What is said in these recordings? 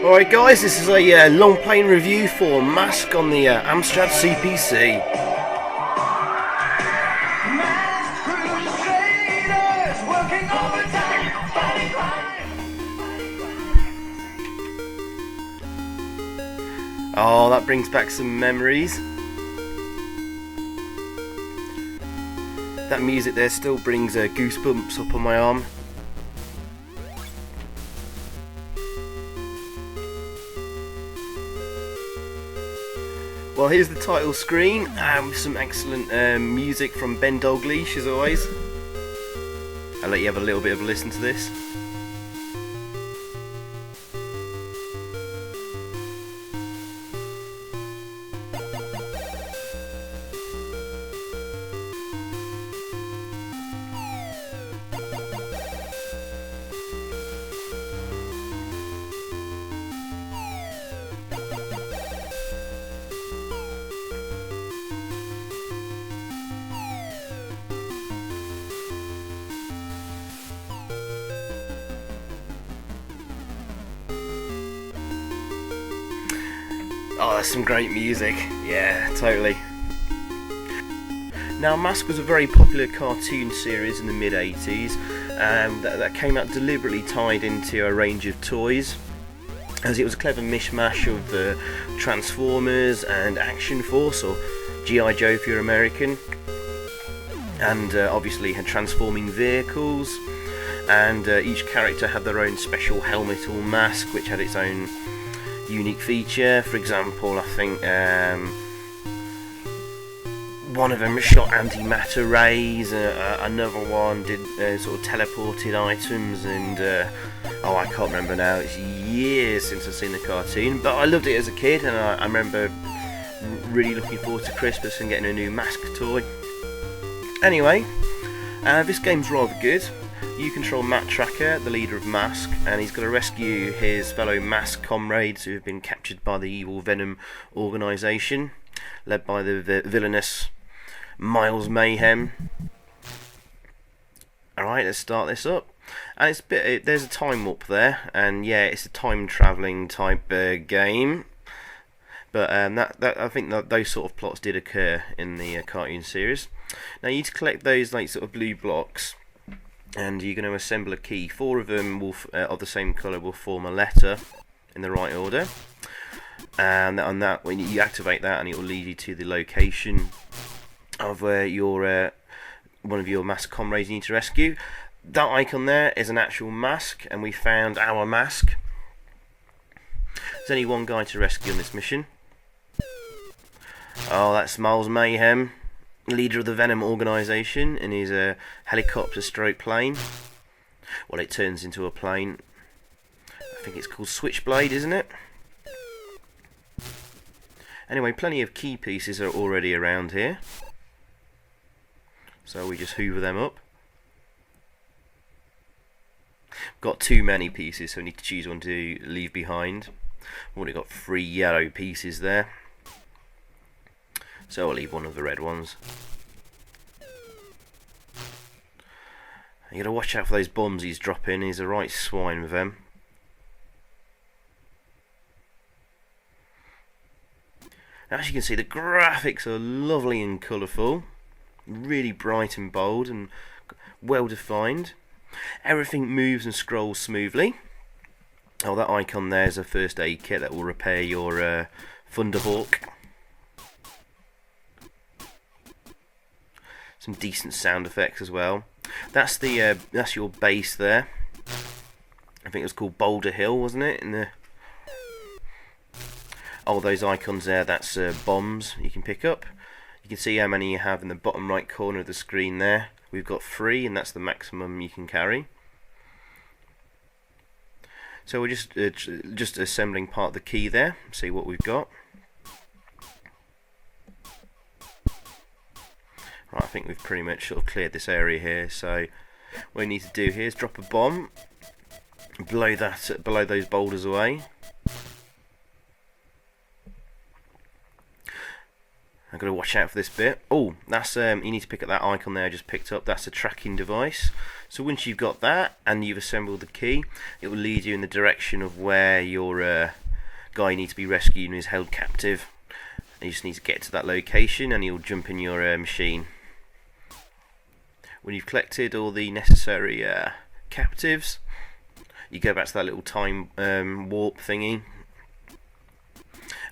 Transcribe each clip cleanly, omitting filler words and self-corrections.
Alright guys, this is a long playing review for M.A.S.K on the Amstrad CPC. Oh, that brings back some memories. That music there still brings goosebumps up on my arm. Well, here's the title screen with some excellent music from Ben Dalglish as always. I'll let you have a little bit of a listen to this. Oh, that's some great music. Yeah, totally. Now, M.A.S.K was a very popular cartoon series in the mid-80s that came out deliberately tied into a range of toys, as it was a clever mishmash of Transformers and Action Force, or G.I. Joe if you're American, and obviously had transforming vehicles, and each character had their own special helmet or mask which had its own unique feature. For example, I think one of them shot antimatter rays, another one did sort of teleported items, and oh, I can't remember now, it's years since I've seen the cartoon, but I loved it as a kid, and I remember really looking forward to Christmas and getting a new M.A.S.K toy. Anyway, this game's rather good. You control Matt Tracker, the leader of M.A.S.K, and he's got to rescue his fellow M.A.S.K comrades who have been captured by the evil Venom organisation, led by the villainous Miles Mayhem. Alright, let's start this up. And it's there's a time warp there, and yeah, it's a time travelling type game. But I think that those sort of plots did occur in the cartoon series. Now you need to collect those like sort of blue blocks, and you're going to assemble a key. 4 of them will of the same colour will form a letter in the right order, and on that, when you activate that, and it will lead you to the location of where your one of your M.A.S.K comrades you need to rescue. That icon there is an actual M.A.S.K, and we found our M.A.S.K. There's only one guy to rescue on this mission. Oh, that's Miles Mayhem, leader of the Venom organisation, in his helicopter stroke plane. Well, it turns into a plane. I think it's called Switchblade, isn't it? Anyway, plenty of key pieces are already around here, so we just hoover them up. Got too many pieces, so we need to choose one to leave behind. We've already got 3 yellow pieces there, so I'll leave one of the red ones. You gotta watch out for those bombs he's dropping. He's a right swine with them. Now, as you can see, the graphics are lovely and colourful, really bright and bold and well defined. Everything moves and scrolls smoothly. Oh, that icon there is a first aid kit that will repair your Thunderhawk. Some decent sound effects as well. That's the that's your base there. I think it was called Boulder Hill, wasn't it? Oh, those icons there, that's bombs you can pick up. You can see how many you have in the bottom right corner of the screen there. We've got 3, and that's the maximum you can carry. So we're just assembling part of the key there. See what we've got. Right, I think we've pretty much sort of cleared this area here. So what we need to do here is drop a bomb below those boulders away. I've got to watch out for this bit. Oh, that's you need to pick up that icon there I just picked up. That's a tracking device. So once you've got that and you've assembled the key, it will lead you in the direction of where your guy needs to be rescued and is held captive. You just need to get to that location and he'll jump in your machine. When you've collected all the necessary captives, you go back to that little time warp thingy,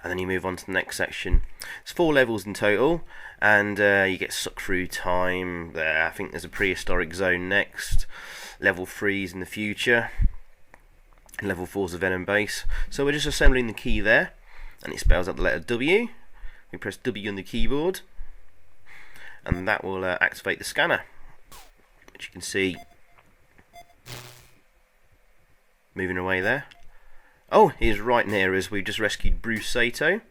and then you move on to the next section. It's 4 levels in total, and you get sucked through time. I think there's a prehistoric zone next. Level 3's in the future. Level 4's a Venom base. So we're just assembling the key there, and it spells out the letter W. We press W on the keyboard, and that will activate the scanner, which you can see moving away there. Oh, he's right near us. We've just rescued Bruce Sato.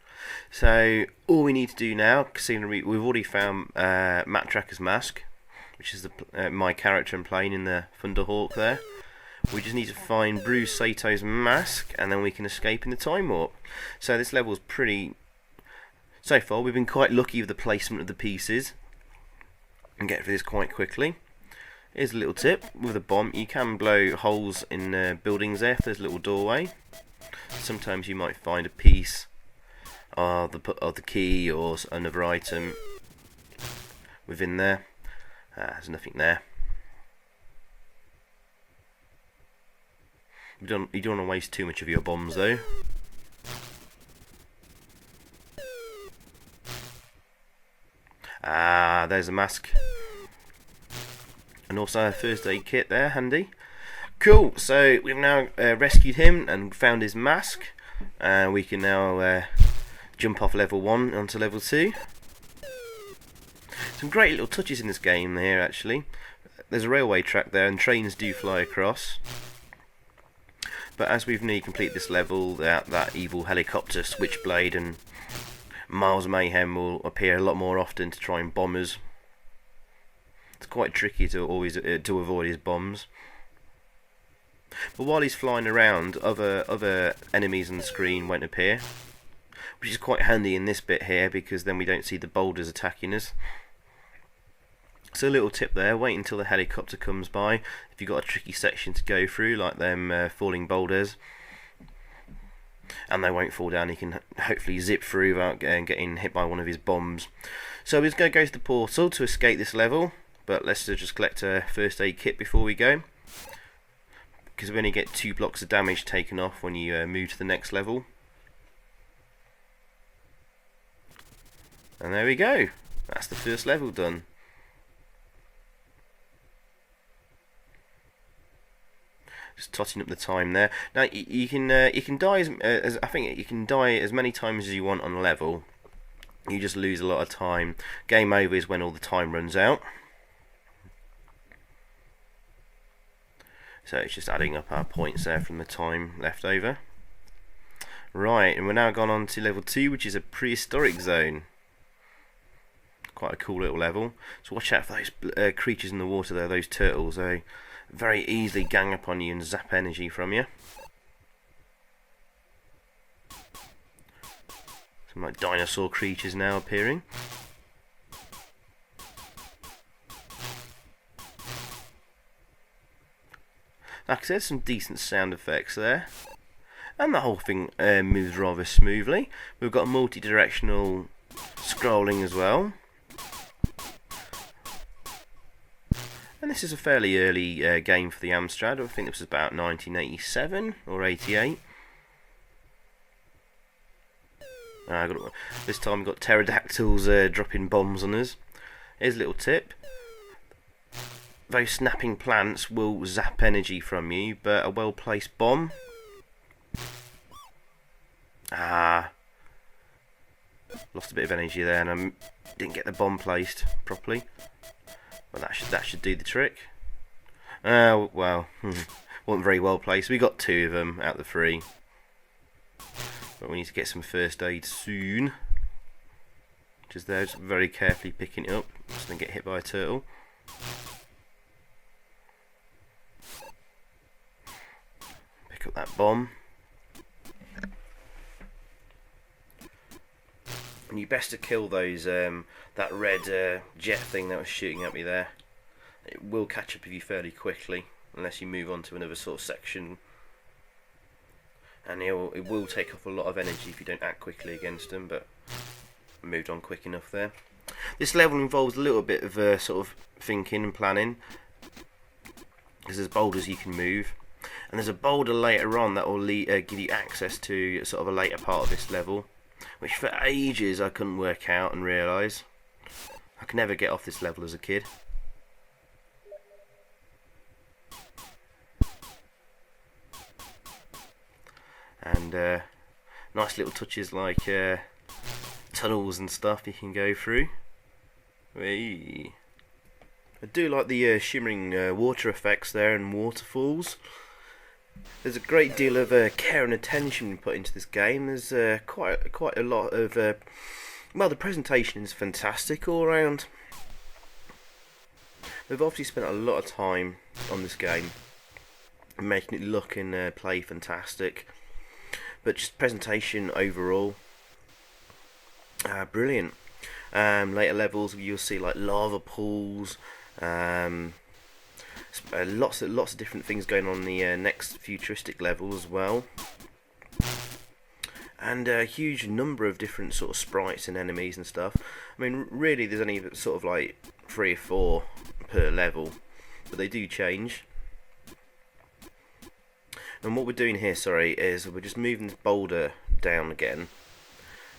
So all we need to do now, we've already found Matt Tracker's mask, which is my character I'm playing in the Thunderhawk there. We just need to find Bruce Sato's mask, and then we can escape in the time warp. So this level's pretty... So far we've been quite lucky with the placement of the pieces and get through this quite quickly. Here's a little tip: with a bomb you can blow holes in buildings there if there's a little doorway. Sometimes you might find a piece of the key or another item within there. There's nothing there. You don't want to waste too much of your bombs though. There's a mask. And also a first aid kit there, handy. Cool, so we've now rescued him and found his mask. We can now jump off level 1 onto level 2. Some great little touches in this game here actually. There's a railway track there and trains do fly across. But as we've nearly completed this level, that evil helicopter, Switchblade and Miles Mayhem will appear a lot more often to try and bomb us. It's quite tricky to always to avoid his bombs. But while he's flying around, other enemies on the screen won't appear, which is quite handy in this bit here because then we don't see the boulders attacking us. So a little tip there: wait until the helicopter comes by if you've got a tricky section to go through, like them falling boulders, and they won't fall down. You can hopefully zip through without getting hit by one of his bombs. So we're just going to go to the portal to escape this level, but let's just collect a first aid kit before we go, because we only get 2 blocks of damage taken off when you move to the next level. And there we go, that's the first level done. Just totting up the time there. Now you can die as I think you can die as many times as you want on a level. You just lose a lot of time. Game over is when all the time runs out. So it's just adding up our points there from the time left over. Right, and we're now gone on to level 2, which is a prehistoric zone. Quite a cool little level. So watch out for those creatures in the water there, those turtles. They very easily gang up on you and zap energy from you. Some like dinosaur creatures now appearing. Like I said, some decent sound effects there, and the whole thing moves rather smoothly. We've got multi-directional scrolling as well. And this is a fairly early game for the Amstrad. I think this was about 1987 or 88. This time we've got pterodactyls dropping bombs on us. Here's a little tip: those snapping plants will zap energy from you, but a well placed bomb, lost a bit of energy there, and I didn't get the bomb placed properly. Well, that should do the trick. Well, wasn't very well placed. We got 2 of them out of the 3, but we need to get some first aid soon. Just there, just very carefully picking it up, just don't get hit by a turtle. Pick up that bomb. And you best to kill those that red jet thing that was shooting at me there. It will catch up with you fairly quickly unless you move on to another sort of section, and it will take off a lot of energy if you don't act quickly against them, but I moved on quick enough there. This level involves a little bit of sort of thinking and planning, because there's boulders you can move, and there's a boulder later on that will give you access to sort of a later part of this level, which for ages I couldn't work out and realise. I could never get off this level as a kid. And nice little touches like tunnels and stuff you can go through. Whee. I do like the shimmering water effects there and waterfalls. There's a great deal of care and attention put into this game. There's quite a lot of well, the presentation is fantastic all around. They've obviously spent a lot of time on this game, making it look and play fantastic. But just presentation overall, brilliant. Later levels you'll see like lava pools, lots of different things going on in the next futuristic level as well, and a huge number of different sort of sprites and enemies and stuff. I mean, really, there's only sort of like 3 or 4 per level, but they do change. And what we're doing here, is we're just moving this boulder down again,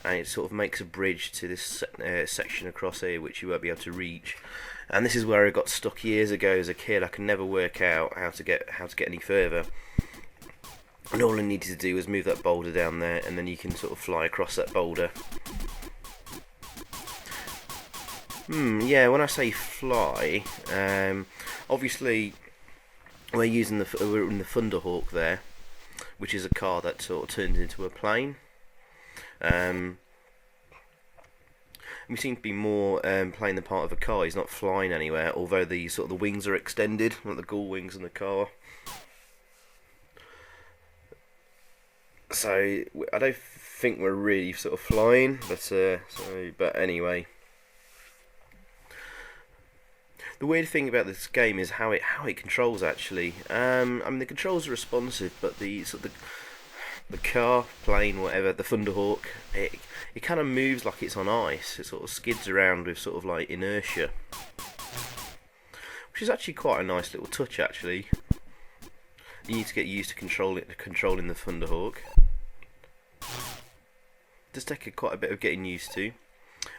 and it sort of makes a bridge to this section across here which you won't be able to reach. And this is where I got stuck years ago as a kid. I could never work out how to get any further. And all I needed to do was move that boulder down there, and then you can sort of fly across that boulder. Yeah, when I say fly, obviously we're in the Thunderhawk there, which is a car that sort of turns into a plane. We seem to be more playing the part of a car. He's not flying anywhere, although the sort of the wings are extended, like the gull wings in the car. So I don't think we're really sort of flying, but anyway. The weird thing about this game is how it controls actually. I mean, the controls are responsive, but the car, plane, whatever, the Thunderhawk, it kind of moves like it's on ice. It sort of skids around with sort of like inertia, which is actually quite a nice little touch actually. You need to get used to controlling the Thunderhawk. Does take quite a bit of getting used to.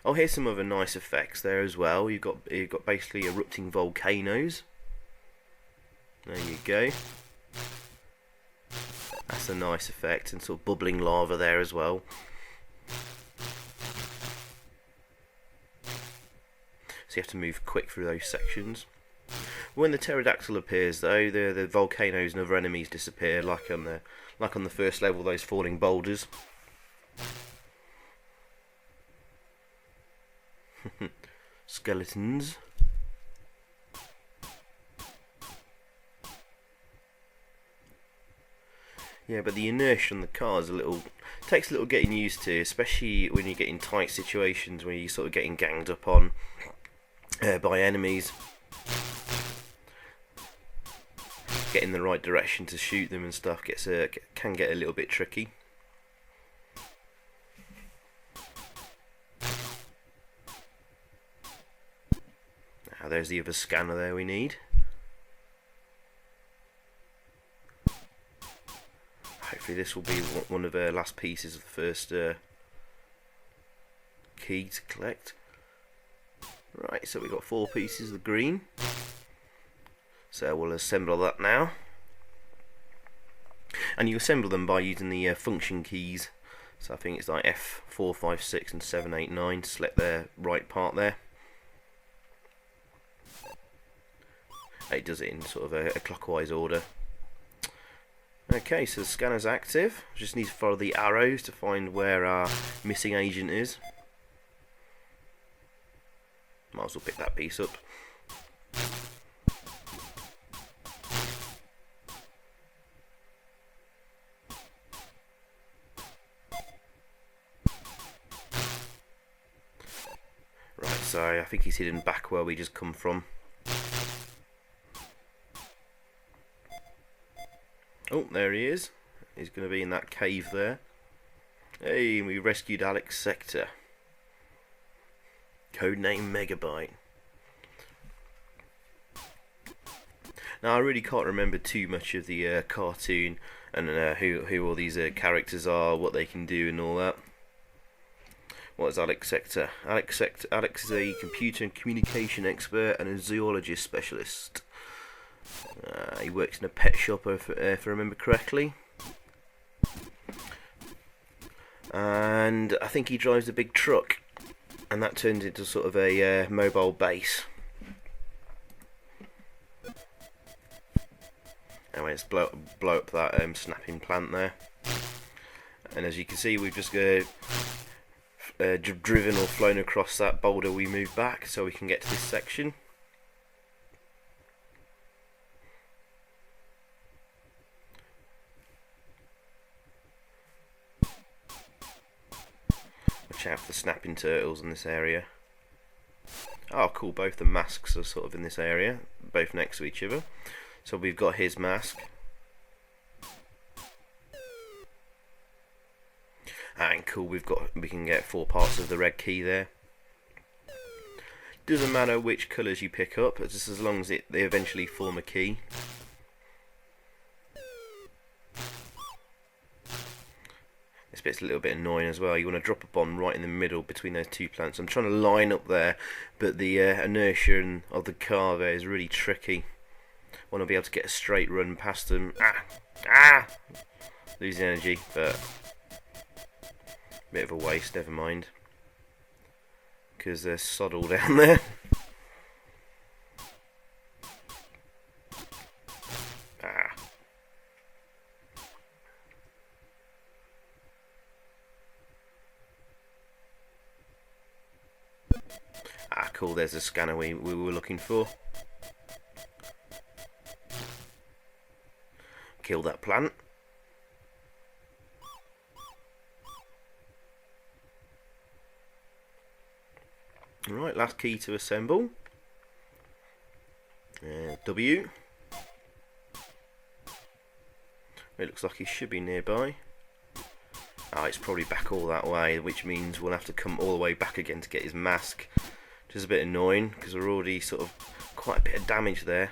Oh, here's some other nice effects there as well. You've got basically erupting volcanoes. There you go. That's a nice effect, and sort of bubbling lava there as well. So you have to move quick through those sections. When the pterodactyl appears, though, the volcanoes and other enemies disappear, like on the first level, those falling boulders. Skeletons. Yeah, but the inertia on the car is takes a little getting used to, especially when you get in tight situations where you're sort of getting ganged up on by enemies. Getting the right direction to shoot them and stuff can get a little bit tricky. Now there's the other scanner there we need. Hopefully this will be one of the last pieces of the first key to collect. Right, so we've got 4 pieces of the green. So we'll assemble that now. And you assemble them by using the function keys. So I think it's like F4, 5, 6 and 7, 8, 9 to select the right part there. It does it in sort of a clockwise order. Okay, so the scanner's active. Just need to follow the arrows to find where our missing agent is. Might as well pick that piece up. so I think he's hidden back where we just come from. Oh, there he is. He's going to be in that cave there. Hey, we rescued Alex Sector. Codename Megabyte. Now I really can't remember too much of the cartoon and who all these characters are, what they can do and all that. What is Alex Sector? Alex is a computer and communication expert and a zoologist specialist. He works in a pet shop, if I remember correctly. And I think he drives a big truck, and that turns into sort of a mobile base. Anyway, let's blow up that snapping plant there. And as you can see, we've just driven or flown across that boulder we moved back, so we can get to this section. Watch out for the snapping turtles in this area. Oh cool, both the masks are sort of in this area, both next to each other. So we've got his mask. And cool, we can get 4 parts of the red key there. Doesn't matter which colours you pick up, just as long as they eventually form a key. This bit's a little bit annoying as well. You want to drop a bomb right in the middle between those 2 plants. I'm trying to line up there, but the inertia of the car there is really tricky. Want to be able to get a straight run past them. Losing energy, but bit of a waste, never mind, because there's sod all down there. Cool, there's a scanner we were looking for. Kill that plant. Right, last key to assemble. W. It looks like he should be nearby. Oh, it's probably back all that way, which means we'll have to come all the way back again to get his mask. Which is a bit annoying, because we're already sort of quite a bit of damage there.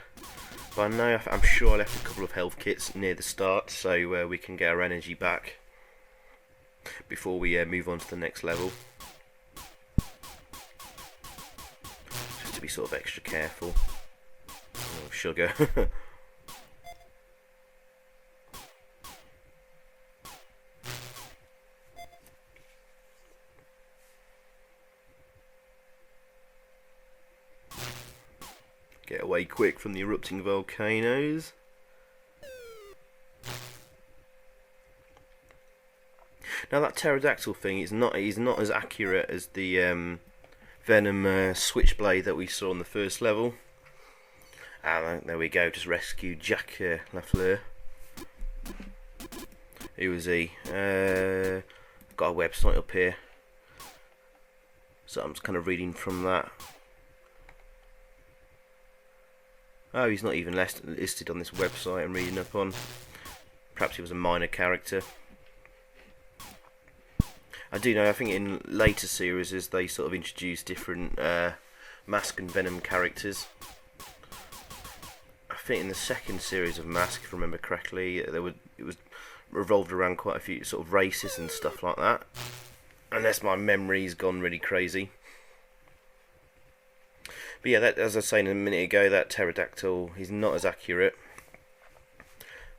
But I know, I'm sure I left a couple of health kits near the start, so we can get our energy back before we move on to the next level. Just to be sort of extra careful. Oh, sugar. Get away quick from the erupting volcanoes. Now that pterodactyl thing is not as accurate as the Venom switchblade that we saw on the first level. There we go, just rescued Jack Lafleur. Who was he? Got a website up here, so I'm just kind of reading from that. Oh, he's not even listed on this website I'm reading up on. Perhaps he was a minor character. I do know, I think in later series they sort of introduced different M.A.S.K and Venom characters. I think in the second series of M.A.S.K, if I remember correctly, it was revolved around quite a few sort of races and stuff like that. Unless my memory's gone really crazy. But yeah, as I was saying a minute ago, that pterodactyl, he's not as accurate,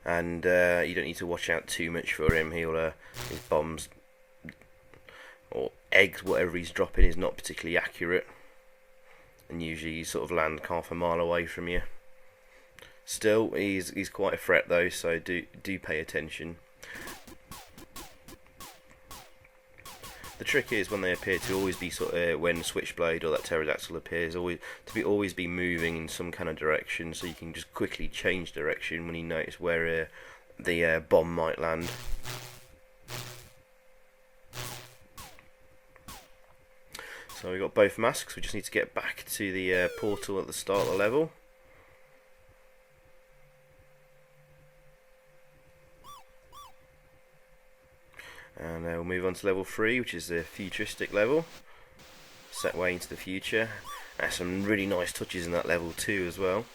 and you don't need to watch out too much for him. His bombs or eggs, whatever he's dropping, is not particularly accurate, and usually you sort of land half a mile away from you. Still, he's quite a threat though, so do pay attention. The trick is when they appear to always be sort of when Switchblade or that pterodactyl appears, always be moving in some kind of direction, so you can just quickly change direction when you notice where the bomb might land. So we've got both masks, we just need to get back to the portal at the start of the level. And we'll move on to level 3, which is the futuristic level. Set way into the future. There's some really nice touches in that level too as well. And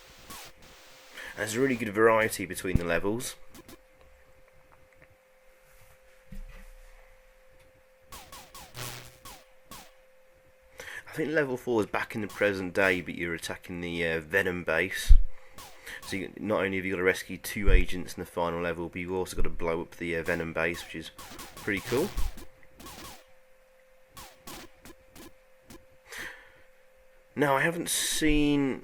there's a really good variety between the levels. I think level 4 is back in the present day, but you're attacking the Venom base. So not only have you got to rescue 2 agents in the final level, but you've also got to blow up the Venom base, which is pretty cool. Now, I haven't seen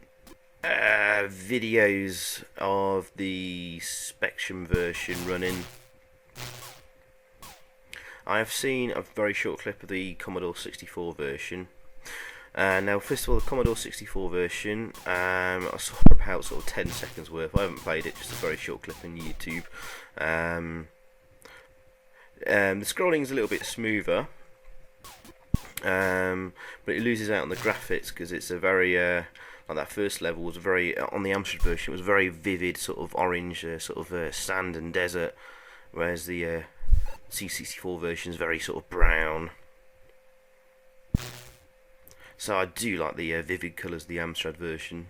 videos of the Spectrum version running. I have seen a very short clip of the Commodore 64 version. Now, first of all, the Commodore 64 version, I saw about sort of 10 seconds worth. I haven't played it, just a very short clip on YouTube. The scrolling is a little bit smoother, but it loses out on the graphics because it's a very like that first level was very on the Amstrad version. It was very vivid, sort of orange, sort of sand and desert, whereas the C64 version is very sort of brown. So I do like the vivid colours of the Amstrad version.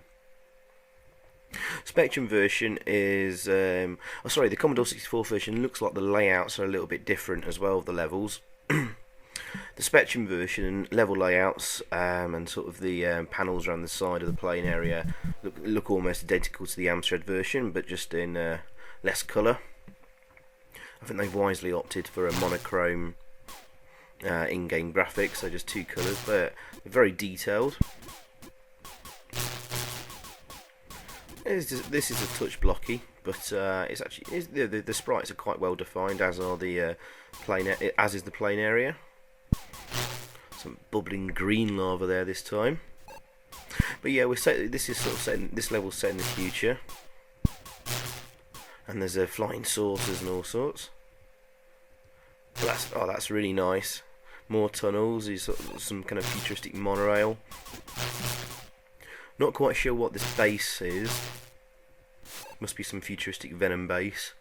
Spectrum version is, the Commodore 64 version looks like the layouts are a little bit different as well of the levels. The Spectrum version level layouts and sort of the panels around the side of the playing area look almost identical to the Amstrad version, but just in less colour. I think they've wisely opted for a monochrome in-game graphics, so just 2 colours, but very detailed. This is a touch blocky, but it's actually the sprites are quite well defined, as are the as is the plane area. Some bubbling green lava there this time. But yeah, this level's set in the future, and there's flying saucers and all sorts. But that's really nice. More tunnels, some kind of futuristic monorail. Not quite sure what this base is. Must be some futuristic Venom base.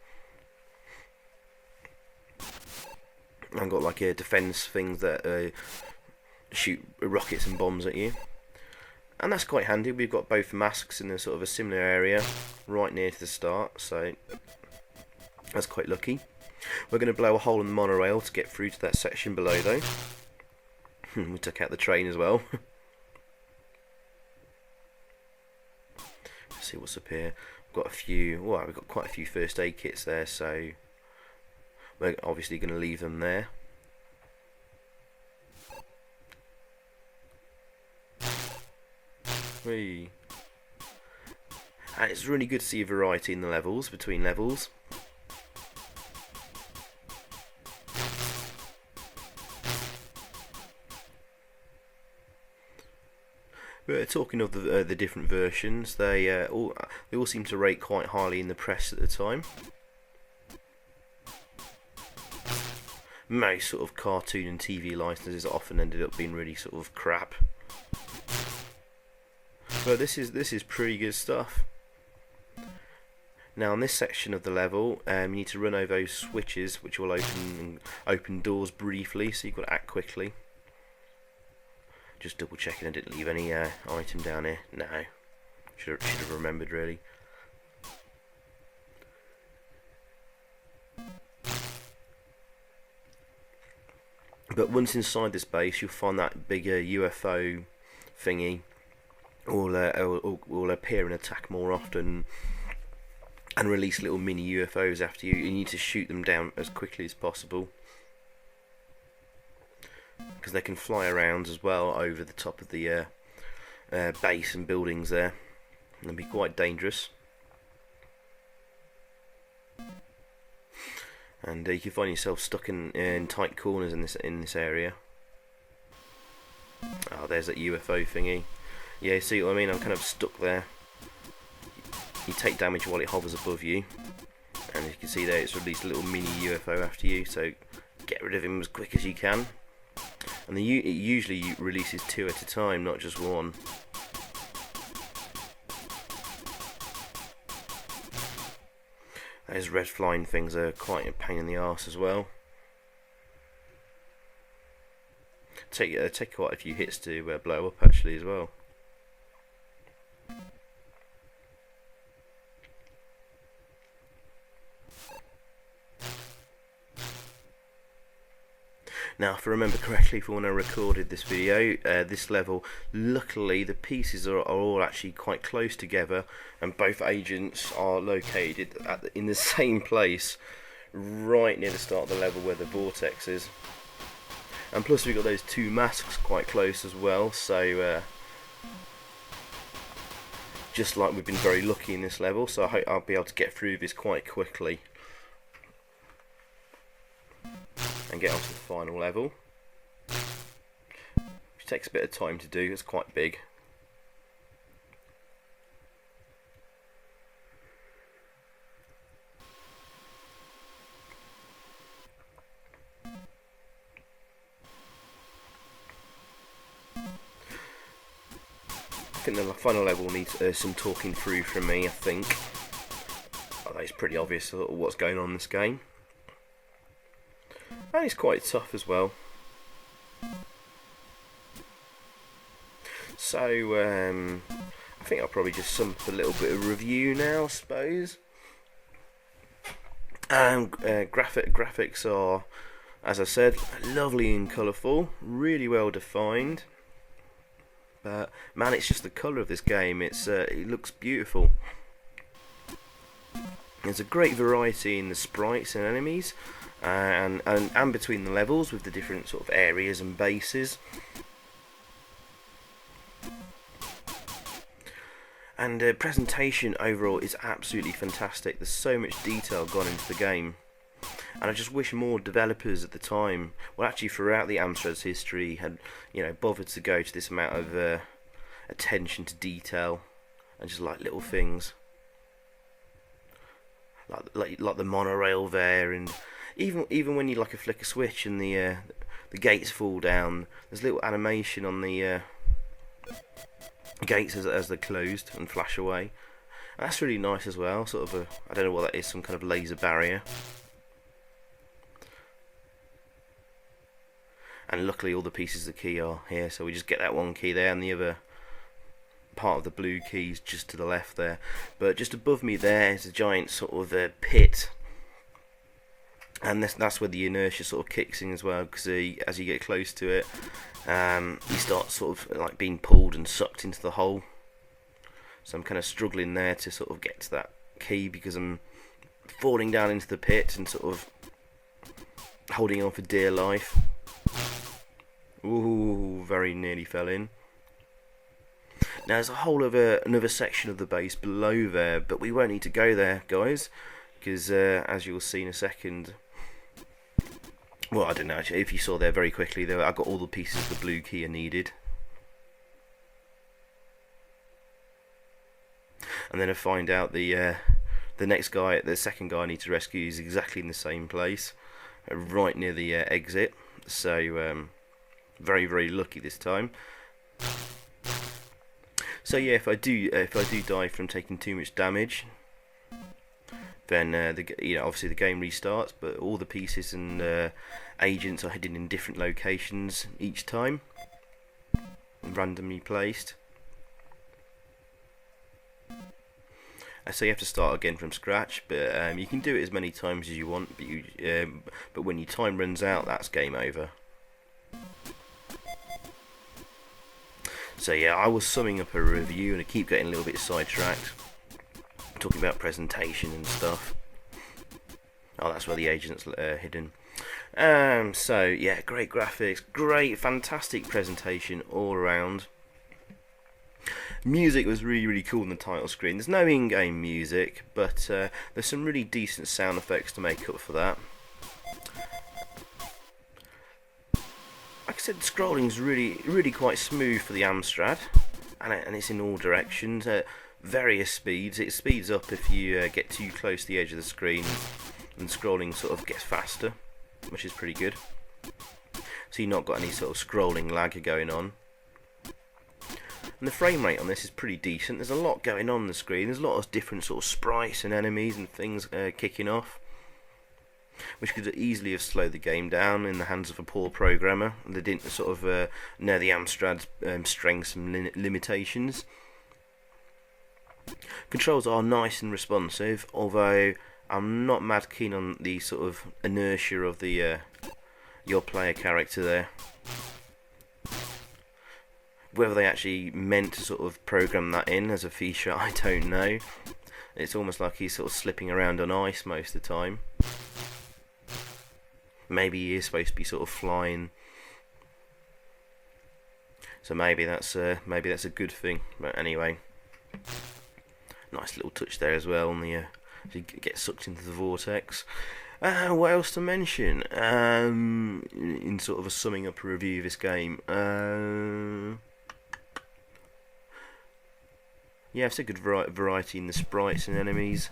I've got like a defense things that shoot rockets and bombs at you, and that's quite handy. We've got both masks in a sort of a similar area, right near to the start, so that's quite lucky. We're going to blow a hole in the monorail to get through to that section below, though. We took out the train as well. Let's see what's up here. We've got we've got quite a few first aid kits there, so we're obviously going to leave them there. Whee. And it's really good to see a variety in the levels, between levels. But talking of the different versions, they all seem to rate quite highly in the press at the time. Most sort of cartoon and TV licenses often ended up being really sort of crap. But this is pretty good stuff. Now, on this section of the level, you need to run over those switches, which will open doors briefly, so you've got to act quickly. Just double checking I didn't leave any item down here. No, should have remembered really. But once inside this base, you'll find that bigger UFO thingy will appear and attack more often, and release little mini UFOs after you. You need to shoot them down as quickly as possible, because they can fly around as well over the top of the base and buildings there, and they'll be quite dangerous. And you can find yourself stuck in tight corners in this area. Oh, there's that UFO thingy. Yeah, see what I mean? I'm kind of stuck there. You take damage while it hovers above you, and you can see there it's released a little mini UFO after you, so get rid of him as quick as you can. And it usually releases 2 at a time, not just 1. Those red flying things are quite a pain in the arse as well. Take quite a few hits to blow up actually as well. Now, if I remember correctly from when I recorded this video, this level, luckily the pieces are all actually quite close together, and both agents are located in the same place, right near the start of the level where the vortex is. And plus we've got those 2 masks quite close as well, so just like we've been very lucky in this level, so I hope I'll be able to get through this quite quickly and get on to the final level, which takes a bit of time to do. It's quite big. I think the final level needs some talking through from me, I think. Although it's pretty obvious what's going on in this game. And it's quite tough as well. So, I think I'll probably just sum up a little bit of review now, I suppose. Graphics are, as I said, lovely and colourful, really well defined. But man, it's just the colour of this game. It looks beautiful. There's a great variety in the sprites and enemies, and between the levels with the different sort of areas and bases. And presentation overall is absolutely fantastic. There's so much detail gone into the game. And I just wish more developers at the time, well actually throughout the Amstrad's history, had bothered to go to this amount of attention to detail and just like little things, like the monorail there, and even when you like flick a switch and the gates fall down, there's little animation on the gates as they're closed and flash away. And that's really nice as well. Sort of I don't know what that is, some kind of laser barrier. And luckily all the pieces of the key are here, so we just get that one key there, and the other part of the blue key's just to the left there. But just above me there is a giant sort of pit, and that's where the inertia sort of kicks in as well, because as you get close to it, you start sort of like being pulled and sucked into the hole. So I'm kind of struggling there to sort of get to that key, because I'm falling down into the pit and sort of holding on for dear life. Ooh, very nearly fell in. Now there's a whole other another section of the base below there, but we won't need to go there, guys, because as you'll see in a second, well, I don't know actually, if you saw there very quickly there, I got all the pieces of the blue key I needed. And then I find out the next guy, the second guy I need to rescue, is exactly in the same place, right near the exit. So very, very lucky this time. So yeah, if I do die from taking too much damage, then obviously the game restarts. But all the pieces and agents are hidden in different locations each time, randomly placed. So you have to start again from scratch, but you can do it as many times as you want. But when your time runs out, that's game over. So yeah, I was summing up a review, and I keep getting a little bit sidetracked, talking about presentation and stuff. Oh, that's where the agent's hidden. So yeah, great graphics, great, fantastic presentation all around. Music was really, really cool on the title screen. There's no in-game music, but there's some really decent sound effects to make up for that. Like I said, the scrolling is really, really quite smooth for the Amstrad, and it's in all directions, various speeds. It speeds up if you get too close to the edge of the screen, and scrolling sort of gets faster, which is pretty good. so you've not got any sort of scrolling lag going on. And the frame rate on this is pretty decent. There's a lot going on the screen. There's a lot of different sort of sprites and enemies and things kicking off, which could easily have slowed the game down in the hands of a poor programmer. They didn't sort of know the Amstrad's strengths and limitations. Controls are nice and responsive, although I'm not mad keen on the sort of inertia of the your player character there. Whether they actually meant to sort of program that in as a feature, I don't know. It's almost like he's sort of slipping around on ice most of the time. Maybe he is supposed to be sort of flying, so maybe that's a good thing. But anyway, nice little touch there as well on the you get sucked into the vortex. What else to mention in sort of a summing up review of this game? Yeah, it's a good variety in the sprites and enemies.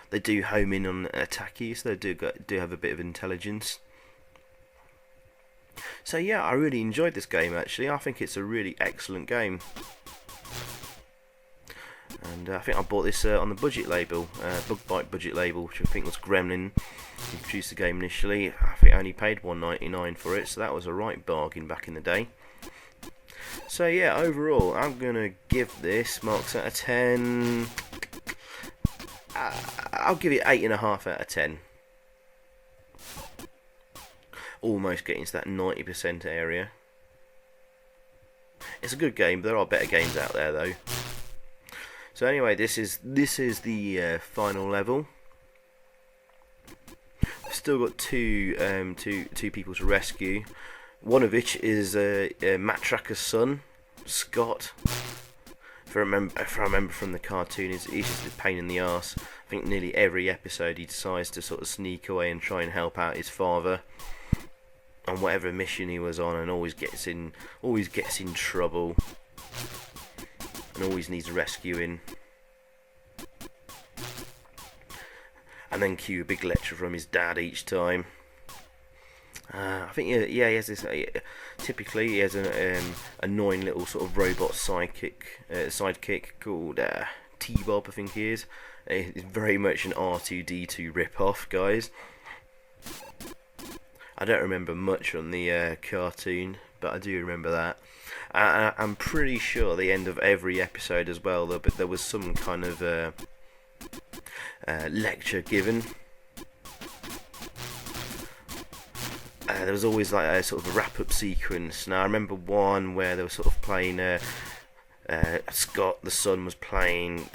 They do home in on attack you, so they do have a bit of intelligence. So yeah, I really enjoyed this game actually. I think it's a really excellent game. And I think I bought this on the budget label, Bug Bite budget label, which I think was Gremlin, who produced the game initially. I think I only paid $1.99 for it, so that was a right bargain back in the day. So yeah, overall, I'm gonna give this marks out of 10. I'll give it 8.5 out of 10. Almost getting to that 90% area. It's a good game, but there are better games out there though. So anyway, this is the final level. I've still got two people to rescue. One of which is Matt Tracker's son, Scott. If I remember from the cartoon, he's just a pain in the arse. I think nearly every episode he decides to sort of sneak away and try and help out his father on whatever mission he was on, and always gets in trouble, and always needs rescuing. And then cue a big lecture from his dad each time. I think he has this. Typically, he has an annoying little sort of robot sidekick called T-Bob, I think he is. It's very much an R2-D2 rip-off, guys. I don't remember much on the cartoon, but I do remember that. I'm pretty sure at the end of every episode as well, there was some kind of lecture given. There was always like a sort of a wrap-up sequence. Now I remember one where they were sort of playing. Scott, the son, was playing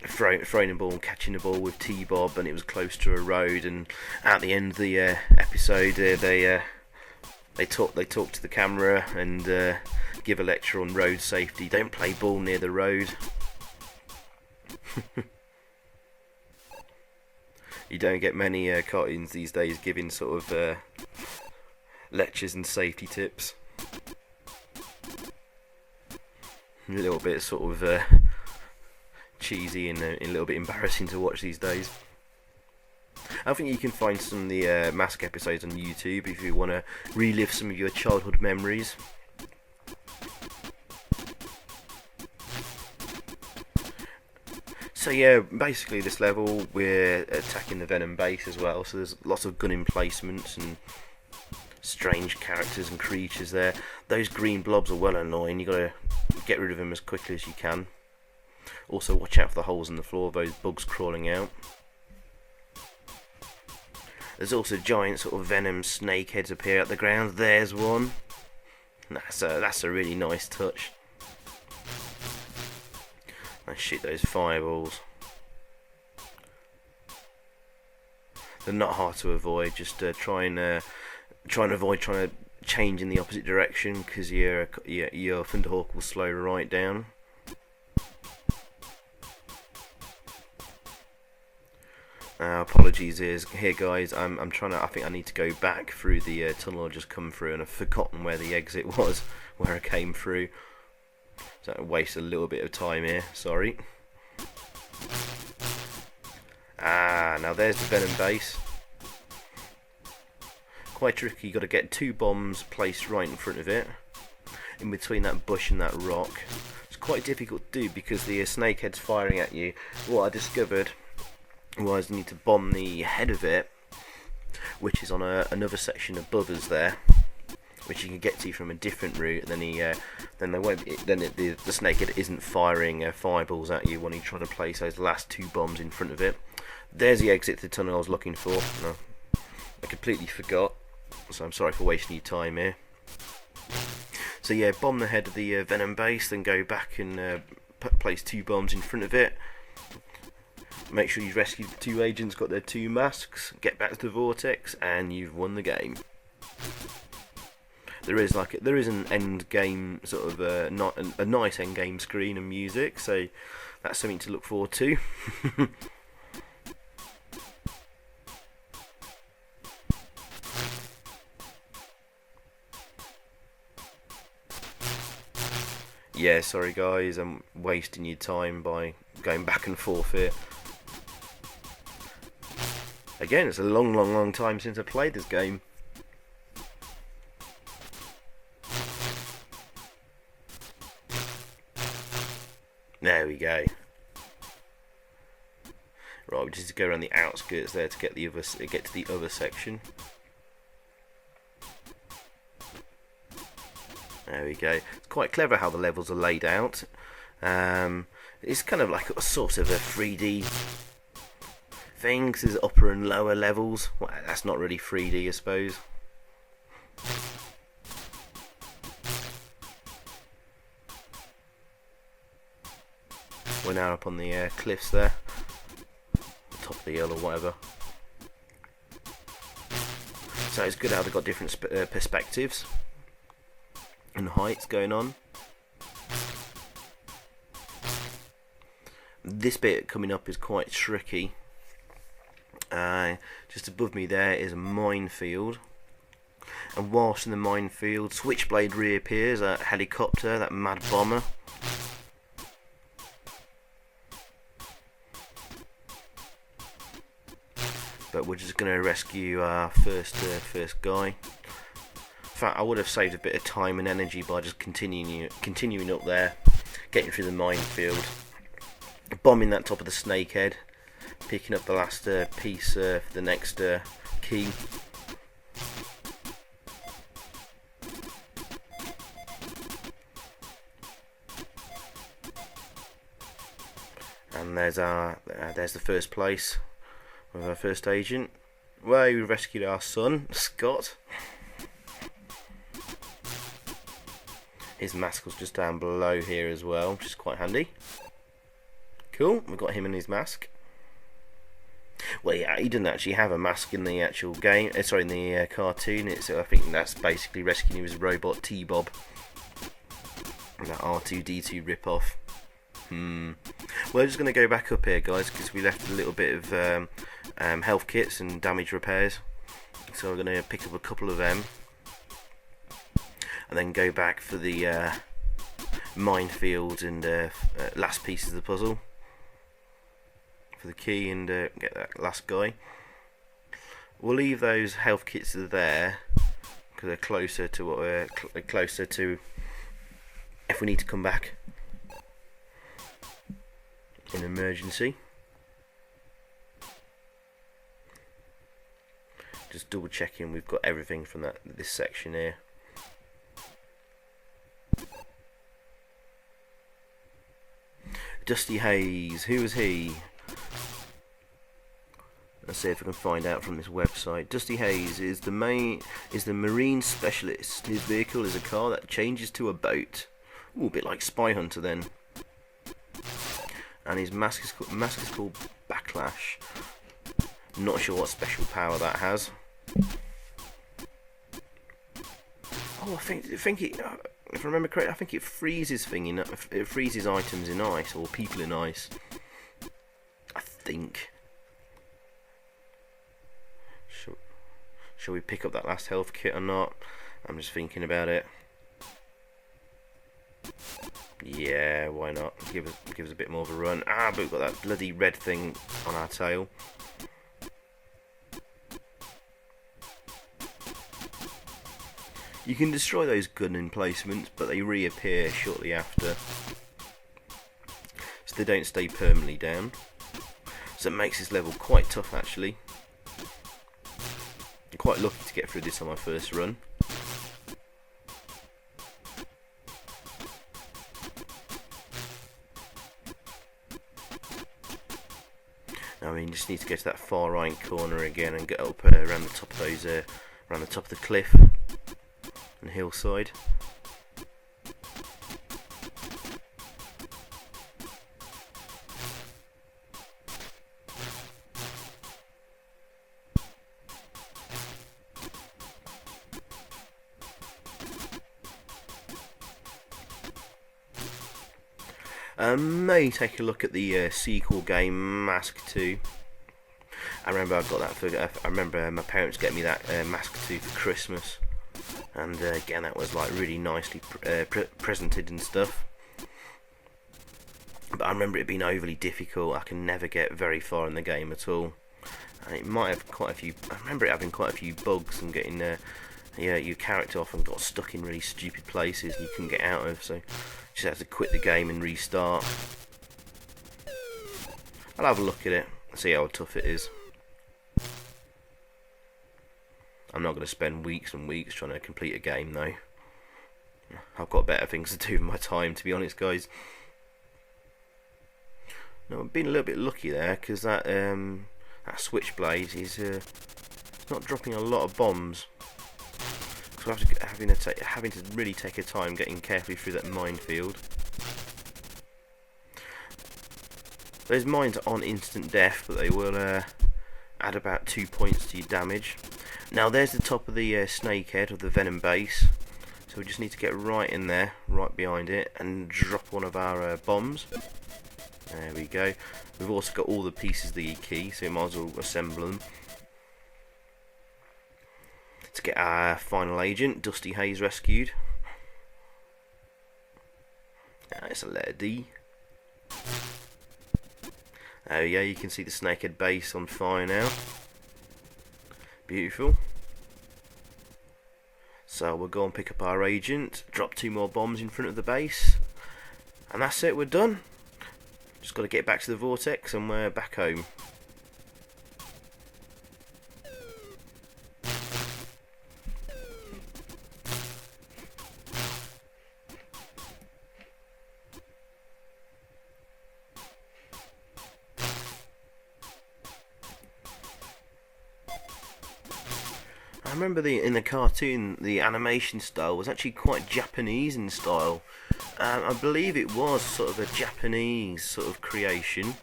throwing a ball and catching a ball with T-Bob, and it was close to a road. And at the end of the episode, they talk to the camera and give a lecture on road safety. Don't play ball near the road. You don't get many cartoons these days giving sort of lectures and safety tips. A little bit sort of cheesy and a little bit embarrassing to watch these days. I think you can find some of the M.A.S.K episodes on YouTube if you want to relive some of your childhood memories. So yeah, basically this level we're attacking the Venom base as well, so there's lots of gun emplacements and strange characters and creatures there. Those green blobs are well annoying, you gotta get rid of them as quickly as you can. Also watch out for the holes in the floor, those bugs crawling out. There's also giant sort of venom snake heads appear at the ground. There's one. That's a really nice touch. I shoot those fireballs. They're not hard to avoid. Just try and avoid trying to change in the opposite direction, because your Thunderhawk will slow right down. Apologies here guys, I'm trying to, I think I need to go back through the tunnel I just come through, and I've forgotten where the exit was, where I came through. So I waste a little bit of time here, sorry. Now there's the Venom base. Quite tricky. You've got to get 2 bombs placed right in front of it, in between that bush and that rock. It's quite difficult to do because the snakehead's firing at you. What I discovered was you need to bomb the head of it, which is on another section above us there, which you can get to from a different route. And then they won't. The snakehead isn't firing fireballs at you when you're trying to place those last 2 bombs in front of it. There's the exit to the tunnel I was looking for. No, I completely forgot, so I'm sorry for wasting your time here. So yeah, bomb the head of the venom base, then go back and place 2 bombs in front of it. Make sure you've rescued the 2 agents, got their 2 masks, get back to the vortex, and you've won the game. There is an end game sort of not a nice end game screen and music, so that's something to look forward to. Yeah, sorry guys, I'm wasting your time by going back and forth here. Again, it's a long time since I played this game. There we go. Right, we just go around the outskirts there to get to the other section. There we go. It's quite clever how the levels are laid out. It's kind of like a sort of a 3D thing, because there's upper and lower levels. Well, that's not really 3D, I suppose. We're now up on the cliffs there, the top of the hill or whatever. So it's good how they've got different perspectives and heights going on. This bit coming up is quite tricky. Just above me there is a minefield, and whilst in the minefield, Switchblade reappears, a helicopter, that mad bomber. But we're just going to rescue our first guy. In fact, I would have saved a bit of time and energy by just continuing up there, getting through the minefield, bombing that top of the snakehead, picking up the last piece for the next key. And there's the first place with our first agent. Well, we rescued our son, Scott. His mask was just down below here as well, which is quite handy. Cool, we've got him in his mask. Well, yeah, he doesn't actually have a mask in the actual game. Sorry, in the cartoon. I think that's basically rescuing his robot T-Bob. That R2-D2 rip-off. We're just going to go back up here, guys, because we left a little bit of health kits and damage repairs. So we're going to pick up a couple of them, and then go back for the minefield and last pieces of the puzzle for the key, and get that last guy. We'll leave those health kits there because they're closer to what we're closer to if we need to come back in emergency. Just double checking we've got everything from this section here. Dusty Hayes, who was he? Let's see if I can find out from this website. Dusty Hayes is the marine specialist. His vehicle is a car that changes to a boat. Ooh, a bit like Spy Hunter then. And his mask is called Backlash. Not sure what special power that has. Oh, I think it. If I remember correctly, I think it freezes it freezes items in ice, or people in ice. I think. Shall we pick up that last health kit or not? I'm just thinking about it. Yeah, why not? Give us a bit more of a run. But we've got that bloody red thing on our tail. You can destroy those gun emplacements, but they reappear shortly after, so they don't stay permanently down. So it makes this level quite tough actually. I'm quite lucky to get through this on my first run. I mean, you just need to go to that far right corner again and get up around the top of those, around the top of the cliff and hillside. May take a look at the sequel game M.A.S.K 2. I remember I got that for. I remember my parents getting me that M.A.S.K 2 for Christmas, and again that was like really nicely presented and stuff. But I remember it being overly difficult. I can never get very far in the game at all. And it might have quite a few. I remember it having quite a few bugs and getting your character often got stuck in really stupid places and you couldn't get out of. So just had to quit the game and restart. I'll have a look at it and see how tough it is. I'm not going to spend weeks and weeks trying to complete a game though. I've got better things to do with my time, to be honest, guys. No, I've been a little bit lucky there because that switchblade is not dropping a lot of bombs. So I'm having to really take a time getting carefully through that minefield. Those mines aren't instant death, but they will add about 2 points to your damage. Now there's the top of the snake head of the venom base, so we just need to get right in there, right behind it, and drop one of our bombs. There we go. We've also got all the pieces of the key, so we might as well assemble them. To get our final agent, Dusty Hayes, rescued. It's a letter D. Oh yeah, you can see the snakehead base on fire now. Beautiful. So we'll go and pick up our agent, drop 2 more bombs in front of the base, and that's it, we're done. Just got to get back to the vortex and we're back home. I remember in the cartoon, the animation style was actually quite Japanese in style. I believe it was sort of a Japanese sort of creation.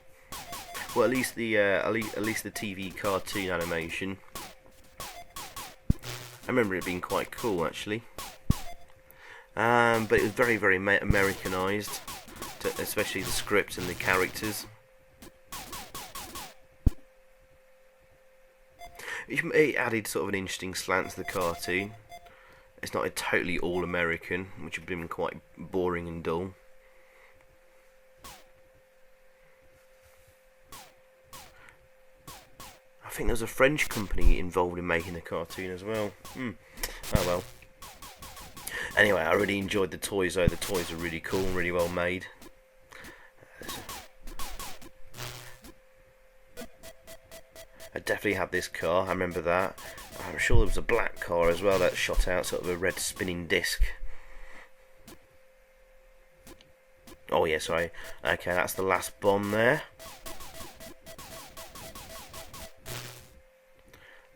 Well, at least the TV cartoon animation. I remember it being quite cool actually. But it was very, very Americanized, especially the script and the characters. It added sort of an interesting slant to the cartoon. It's not totally all American, which would have been quite boring and dull. I think there was a French company involved in making the cartoon as well. Oh well. Anyway, I really enjoyed the toys though. The toys are really cool and really well made. I definitely had this car, I remember that. I'm sure there was a black car as well that shot out sort of a red spinning disc. Oh yeah, sorry. Okay, that's the last bomb there.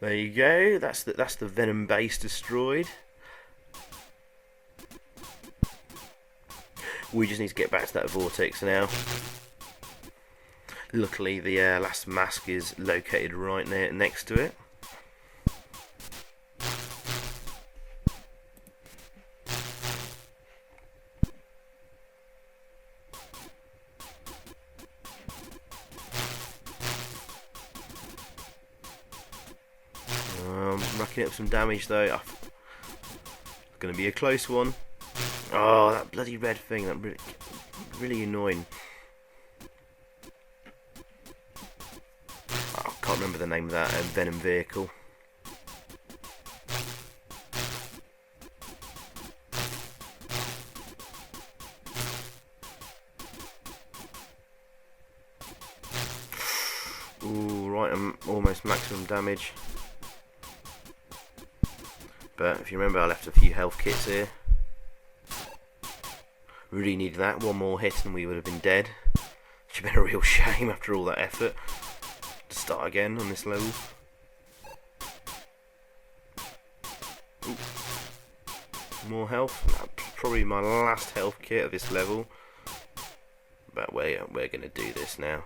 There you go, that's the venom base destroyed. We just need to get back to that vortex now. Luckily, the last M.A.S.K is located right next to it. Racking up some damage though. It's going to be a close one. Oh, that bloody red thing! That really annoying. I can't remember the name of that venom vehicle. some damage. But if you remember, I left a few health kits here. Really needed that. One more hit and we would have been dead. Which would have been a real shame after all that effort to start again on this level. Ooh. More health. Probably my last health kit of this level. But we're going to do this now.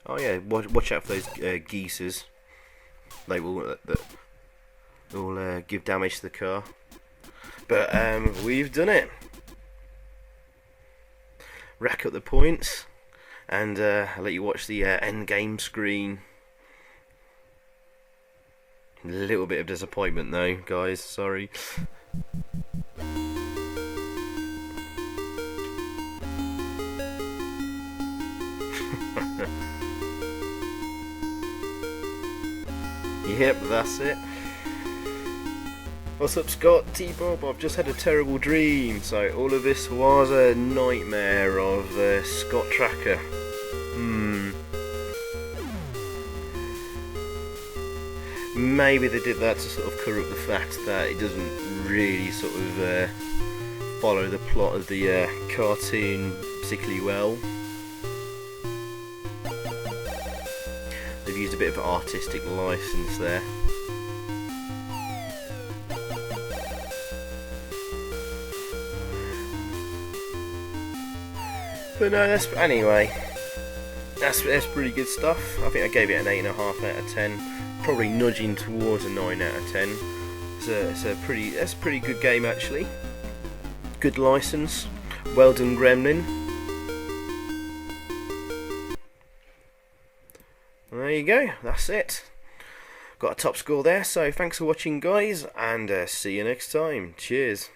Oh yeah, watch out for those geezers. They will give damage to the car. But we've done it. Rack up the points, and I'll let you watch the end game screen. A little bit of disappointment though, guys. Sorry. Yep, that's it. What's up, Scott? T-Bob, I've just had a terrible dream. So all of this was a nightmare of the Scott tracker. Maybe they did that to sort of cover up the fact that it doesn't really sort of follow the plot of the cartoon particularly well. They've used a bit of artistic license there. But no, that's pretty good stuff. I think I gave it an 8.5 out of 10, probably nudging towards a 9 out of 10. That's a pretty good game actually. Good license, well done, Gremlin. There you go, that's it. Got a top score there, so thanks for watching, guys, and see you next time. Cheers.